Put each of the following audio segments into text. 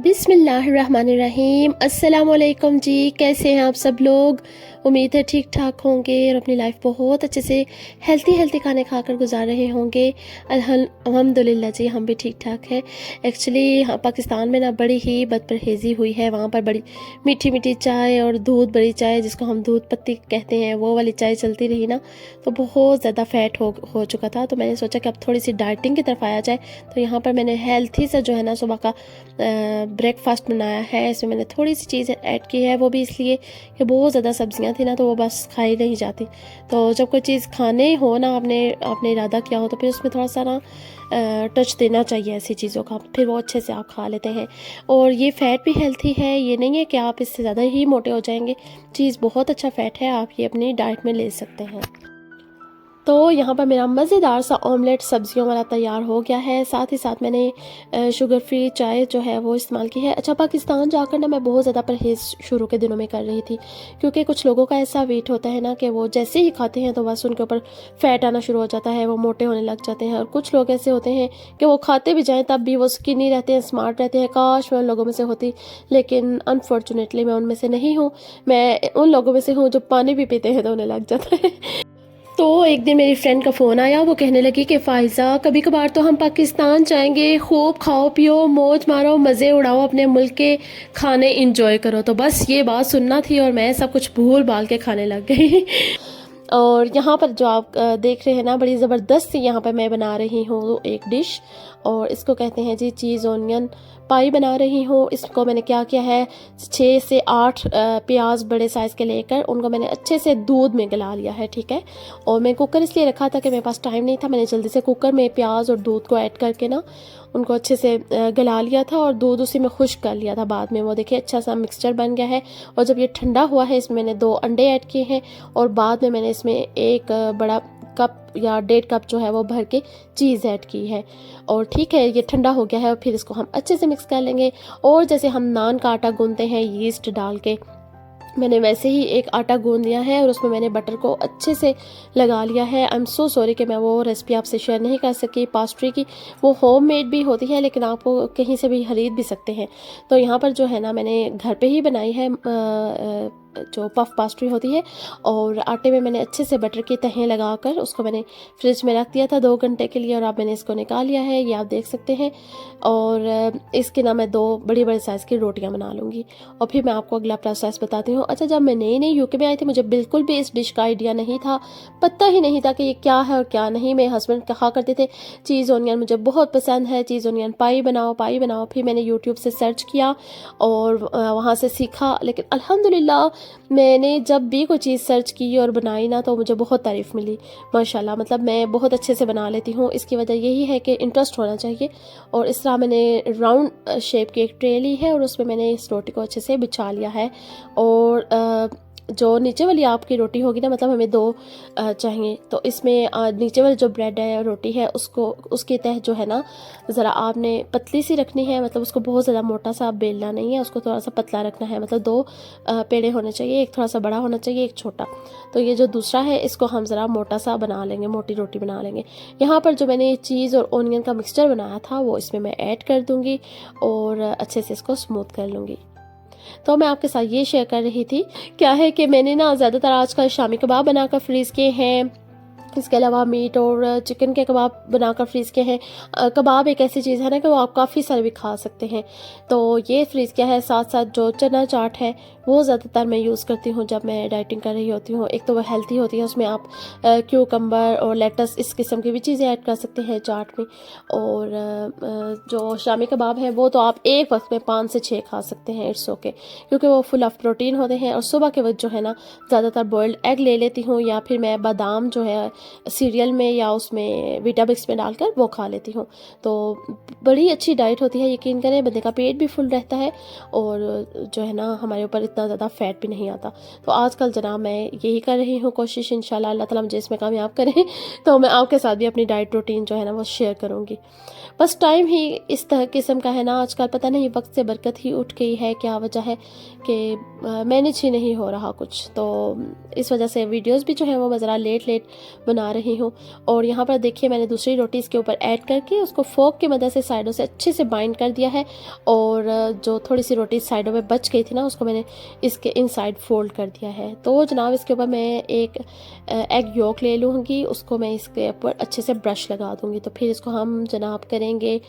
बिस्मिल्लाहिर्रहमानिर्रहीम। अस्सलाम वालेकुम जी, कैसे हैं आप सब लोग। उम्मीद है ठीक ठाक होंगे और अपनी लाइफ बहुत अच्छे से हेल्थी खाने खाकर गुजार रहे होंगे। अल्हम्दुलिल्लाह जी, हम भी ठीक ठाक है। एक्चुअली पाकिस्तान में ना बड़ी ही बदपरहेज़ी हुई है। वहाँ पर बड़ी मीठी मीठी चाय और दूध बड़ी चाय, जिसको हम दूध पत्ती कहते हैं, वो वाली चाय चलती रही ना, तो बहुत ज़्यादा फ़ैट हो चुका था। तो मैंने सोचा कि अब थोड़ी सी डाइटिंग की तरफ आया जाए। तो यहाँ पर मैंने हेल्थी सा जो है ना सुबह का ब्रेकफास्ट बनाया है। इसमें मैंने थोड़ी सी चीज़ ऐड की है, वो भी इसलिए कि बहुत ज़्यादा सब्जियां थी ना, तो वो बस खाई नहीं जाती। तो जब कोई चीज़ खाने हो ना, आपने इरादा किया हो, तो फिर उसमें थोड़ा सा ना टच देना चाहिए ऐसी चीज़ों का, फिर वो अच्छे से आप खा लेते हैं। और ये फ़ैट भी हेल्थी है, ये नहीं है कि आप इससे ज़्यादा ही मोटे हो जाएंगे। चीज़ बहुत अच्छा फ़ैट है, आप ये अपनी डाइट में ले सकते हैं। तो यहाँ पर मेरा मज़ेदार सा ऑमलेट सब्जियों वाला तैयार हो गया है। साथ ही साथ मैंने शुगर फ्री चाय जो है वो इस्तेमाल की है। अच्छा, पाकिस्तान जाकर ना मैं बहुत ज़्यादा परहेज़ शुरू के दिनों में कर रही थी, क्योंकि कुछ लोगों का ऐसा वेट होता है ना कि वो जैसे ही खाते हैं तो बस उनके ऊपर फ़ैट आना शुरू हो जाता है, वो मोटे होने लग जाते हैं। और कुछ लोग ऐसे होते हैं कि वो खाते भी जाएँ तब भी वो स्किनी रहते हैं, स्मार्ट रहते हैं। काश मैं उन लोगों में से होती, लेकिन अनफॉर्चुनेटली मैं उनमें से नहीं हूँ। मैं उन लोगों में से हूँ जो पानी भी पीते हैं तो उन्हें लग जाता है। तो एक दिन मेरी फ्रेंड का फ़ोन आया, वो कहने लगी कि फ़ाइज़ा, कभी कभार तो हम पाकिस्तान जाएंगे, खूब खाओ पियो, मौज मारो, मज़े उड़ाओ, अपने मुल्क के खाने इंजॉय करो। तो बस ये बात सुनना थी और मैं सब कुछ भूल भाल के खाने लग गई। और यहाँ पर जो आप देख रहे हैं ना, बड़ी ज़बरदस्त सी यहाँ पर मैं बना रही हूँ एक डिश, और इसको कहते हैं जी चीज़ ऑनियन पाई बना रही हूँ। इसको मैंने क्या किया है, 6 से 8 प्याज बड़े साइज़ के लेकर उनको मैंने अच्छे से दूध में गला लिया है, ठीक है। और मैं कुकर इसलिए रखा था कि मेरे पास टाइम नहीं था। मैंने जल्दी से कुकर में प्याज और दूध को ऐड करके ना उनको अच्छे से गला लिया था और दूध उसी में खुश्क कर लिया था। बाद में वो देखिए अच्छा सा मिक्सचर बन गया है। और जब ये ठंडा हुआ है, इसमें मैंने 2 अंडे ऐड किए हैं और बाद में मैंने इसमें एक बड़ा कप या 1.5 कप जो है वो भर के चीज़ ऐड की है। और ठीक है, ये ठंडा हो गया है और फिर इसको हम अच्छे से मिक्स कर लेंगे। और जैसे हम नान का आटा गूंथते हैं यीस्ट डाल के, मैंने वैसे ही एक आटा गूंद लिया है और उसमें मैंने बटर को अच्छे से लगा लिया है। आई एम सो सॉरी कि मैं वो रेसिपी आपसे शेयर नहीं कर सकी पास्ट्री की। वो होममेड भी होती है, लेकिन आप वो कहीं से भी खरीद भी सकते हैं। तो यहाँ पर जो है ना, मैंने घर पे ही बनाई है जो पफ पास्ट्री होती है। और आटे में मैंने अच्छे से बटर की तहें लगाकर उसको मैंने फ्रिज में रख दिया था 2 घंटे के लिए, और अब मैंने इसको निकाल लिया है, ये आप देख सकते हैं। और इसके ना मैं 2 बड़ी बड़े साइज़ की रोटियां बना लूँगी और फिर मैं आपको अगला प्रोसेस बताती हूँ। अच्छा, जब मैं नई नई यूके में आई थी, मुझे बिल्कुल भी इस डिश का आइडिया नहीं था, पता ही नहीं था कि ये क्या है और क्या नहीं। मेरे हस्बैंड कहा करते थे चीज़ ऑनियन मुझे बहुत पसंद है, चीज़ ऑनियन पाई बनाओ पाई बनाओ। फिर मैंने यूट्यूब से सर्च किया और वहाँ से सीखा। लेकिन अल्हम्दुलिल्लाह, मैंने जब भी कोई चीज़ सर्च की और बनाई ना, तो मुझे बहुत तारीफ़ मिली माशाल्लाह। मतलब मैं बहुत अच्छे से बना लेती हूँ। इसकी वजह यही है कि इंटरेस्ट होना चाहिए। और इस तरह मैंने राउंड शेप की एक ट्रे ली है और उसमें मैंने इस रोटी को अच्छे से बिछा लिया है। और जो नीचे वाली आपकी रोटी होगी ना, मतलब हमें 2 चाहिए, तो इसमें नीचे वाली जो ब्रेड है रोटी है, उसको उसकी तह जो है ना ज़रा आपने पतली सी रखनी है। मतलब उसको बहुत ज़्यादा मोटा सा बेलना नहीं है, उसको थोड़ा सा पतला रखना है। मतलब 2 पेड़े होने चाहिए, एक थोड़ा सा बड़ा होना चाहिए, एक छोटा। तो ये जो दूसरा है, इसको हम ज़रा मोटा सा बना लेंगे, मोटी रोटी बना लेंगे। यहाँ पर जो मैंने चीज़ और ओनियन का मिक्सचर बनाया था, वो इसमें मैं ऐड कर दूँगी और अच्छे से इसको स्मूथ कर लूँगी। तो मैं आपके साथ ये शेयर कर रही थी, क्या है कि मैंने ना ज़्यादातर आजकल शामी कबाब बनाकर फ्रीज़ किए हैं। इसके अलावा मीट और चिकन के कबाब बनाकर फ्रीज़ किए हैं। कबाब एक ऐसी चीज़ है ना कि वो आप काफ़ी सारे भी खा सकते हैं, तो ये फ्रीज़ किया है। साथ साथ जो चना चाट है, वो ज़्यादातर मैं यूज़ करती हूँ जब मैं डाइटिंग कर रही होती हूँ। एक तो वो हेल्थी होती है, उसमें आप क्यूकम्बर और लेटस इस किस्म की भी चीज़ें ऐड कर सकते हैं चाट में। और जो शामी कबाब है, वो तो आप एक वक्त में 5 से 6 खा सकते हैं, इट्स ओके, क्योंकि वो फुल ऑफ प्रोटीन होते हैं। और सुबह के वक्त जो है ना, ज़्यादातर बॉइल्ड एग ले लेती हूँ, या फिर मैं बादाम जो है सीरियल में या उसमें वीटामिक्स में डालकर वो खा लेती हूँ। तो बड़ी अच्छी डाइट होती है, यकीन करें, बंदे का पेट भी फुल रहता है और जो है ना हमारे ऊपर इतना ज़्यादा फैट भी नहीं आता। तो आजकल जनाब मैं यही कर रही हूँ कोशिश, इंशाल्लाह अल्लाह ताला मुझे इसमें कामयाब करें तो मैं आपके साथ भी अपनी डाइट रूटीन जो है ना वो शेयर करूँगी। बस टाइम ही इस तरह किस्म का है ना आजकल, पता नहीं वक्त से बरकत ही उठ गई है, क्या वजह है कि मैनेज ही नहीं हो रहा कुछ। तो इस वजह से वीडियोस भी जो है वो मैं ज़रा लेट बना रही हूँ। और यहाँ पर देखिए मैंने दूसरी रोटी इसके ऊपर ऐड करके उसको फोक की मदद से साइडों से अच्छे से बाइंड कर दिया है। और जो थोड़ी सी रोटी साइडों में बच गई थी ना, उसको मैंने इसके इनसाइड फोल्ड कर दिया है। तो जनाब इसके ऊपर मैं एक एग योक ले लूँगी, उसको मैं इसके ऊपर अच्छे से ब्रश लगा दूँगी। तो फिर इसको हम जनाब करेंगे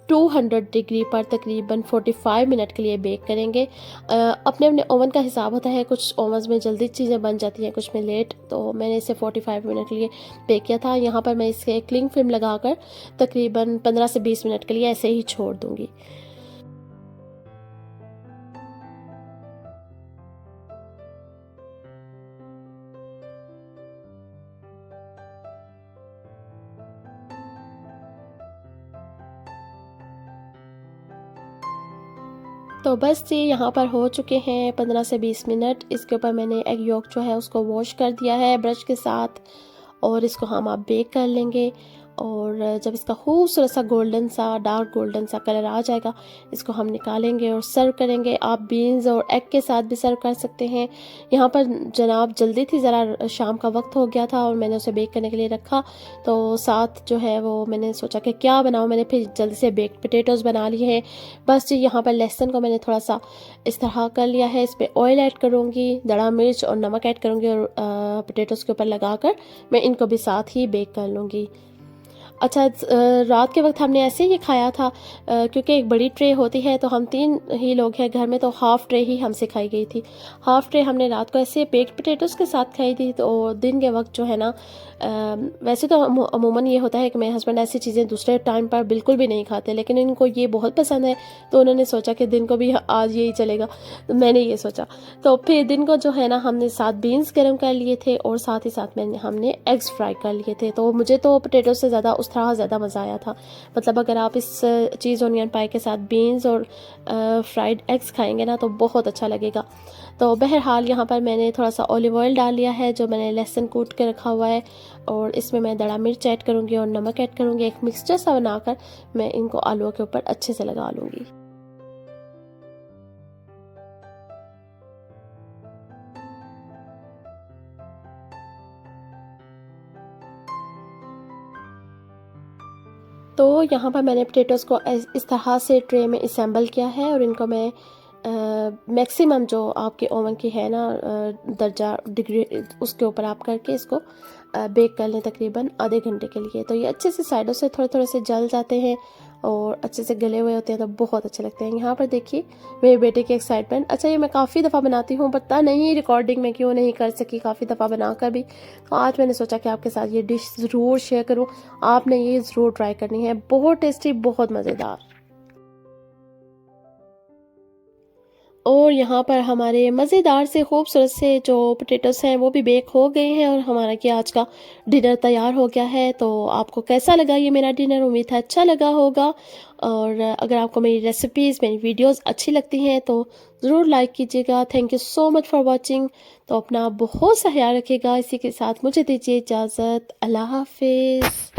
200 डिग्री पर तकरीबन 45 मिनट के लिए बेक करेंगे। अपने अपने ओवन का हिसाब होता है, कुछ ओवन में जल्दी चीज़ें बन जाती हैं, कुछ में लेट। तो मैंने इसे 45 मिनट के लिए बेक किया था। यहाँ पर मैं इसके क्लिंग फिल्म लगाकर तकरीबन 15 से 20 मिनट के लिए ऐसे ही छोड़ दूँगी। तो बस ये यहाँ पर हो चुके हैं 15 से 20 मिनट। इसके ऊपर मैंने एग योक जो है उसको वॉश कर दिया है ब्रश के साथ, और इसको हम आप बेक कर लेंगे। और जब इसका खूबसूरत सा गोल्डन सा डार्क गोल्डन सा कलर आ जाएगा, इसको हम निकालेंगे और सर्व करेंगे। आप बीन्स और एग के साथ भी सर्व कर सकते हैं। यहाँ पर जनाब जल्दी थी, ज़रा शाम का वक्त हो गया था और मैंने उसे बेक करने के लिए रखा। तो साथ जो है वो मैंने सोचा कि क्या बनाऊँ, मैंने फिर जल्दी से बेक्ड पोटैटोज़ बना लिए हैं। बस जी यहाँ पर लहसुन को मैंने थोड़ा सा इस तरह कर लिया है, इस पर ऑयल ऐड करूँगी, दड़ा मिर्च और नमक ऐड करूँगी और पोटैटोज़ के ऊपर लगाकर मैं इनको भी साथ ही बेक कर लूँगी। अच्छा, रात के वक्त हमने ऐसे ही खाया था, क्योंकि एक बड़ी ट्रे होती है तो हम 3 ही लोग हैं घर में, तो हाफ़ ट्रे ही हमसे खाई गई थी। हाफ़ ट्रे हमने रात को ऐसे बेक्ड पोटैटोज़ के साथ खाई थी। तो दिन के वक्त जो है ना, वैसे तो अमूमन ये होता है कि मेरे हस्बैंड ऐसी चीज़ें दूसरे टाइम पर बिल्कुल भी नहीं खाते, लेकिन इनको ये बहुत पसंद है। तो उन्होंने सोचा कि दिन को भी आज यही चलेगा, तो मैंने ये सोचा। तो फिर दिन को जो है ना, हमने साथ बीन्स गर्म कर लिए थे और साथ ही साथ हमने एग्स फ्राई कर लिए थे। तो मुझे तो पोटैटो से ज़्यादा उस तरह ज़्यादा मज़ा आया था। मतलब अगर आप इस चीज़ ऑनियन पाई के साथ बीन्स और फ्राइड एग्स खाएंगे ना, तो बहुत अच्छा लगेगा। तो बहरहाल यहाँ पर मैंने थोड़ा सा ऑलिव ऑयल डाल लिया है, जो मैंने लहसुन कूट के रखा हुआ है, और इसमें मैं दड़ा मिर्च ऐड करूँगी और नमक ऐड करूँगी। एक मिक्सचर सा बनाकर मैं इनको आलूओं के ऊपर अच्छे से लगा लूँगी। तो यहाँ पर मैंने पोटैटोज़ को इस तरह से ट्रे में असेंबल किया है, और इनको मैं मैक्सिमम जो आपके ओवन की है ना दर्जा डिग्री, उसके ऊपर आप करके इसको बेक कर लें तकरीबन आधे घंटे के लिए। तो ये अच्छे से साइडों से थोड़े थोड़े से जल जाते हैं और अच्छे से गले हुए होते हैं, तो बहुत अच्छे लगते हैं। यहाँ पर देखिए मेरे बेटे की एक्साइटमेंट। अच्छा, ये मैं काफ़ी दफ़ा बनाती हूँ, पता नहीं रिकॉर्डिंग में क्यों नहीं कर सकी, काफ़ी दफ़ा बनाकर भी। तो आज मैंने सोचा कि आपके साथ ये डिश ज़रूर शेयर करूँ। आपने ये ज़रूर ट्राई करनी है, बहुत टेस्टी, बहुत मज़ेदार। और यहाँ पर हमारे मज़ेदार से खूबसूरत से जो पोटैटोज़ हैं वो भी बेक हो गए हैं, और हमारा कि आज का डिनर तैयार हो गया है। तो आपको कैसा लगा ये मेरा डिनर? उम्मीद है अच्छा लगा होगा। और अगर आपको मेरी रेसिपीज़, मेरी वीडियोस अच्छी लगती हैं तो ज़रूर लाइक कीजिएगा। Thank you so much for watching. तो अपना बहुत सा ख्याल रखिएगा। इसी के साथ मुझे दीजिए इजाज़त। अल्लाह हाफिज़।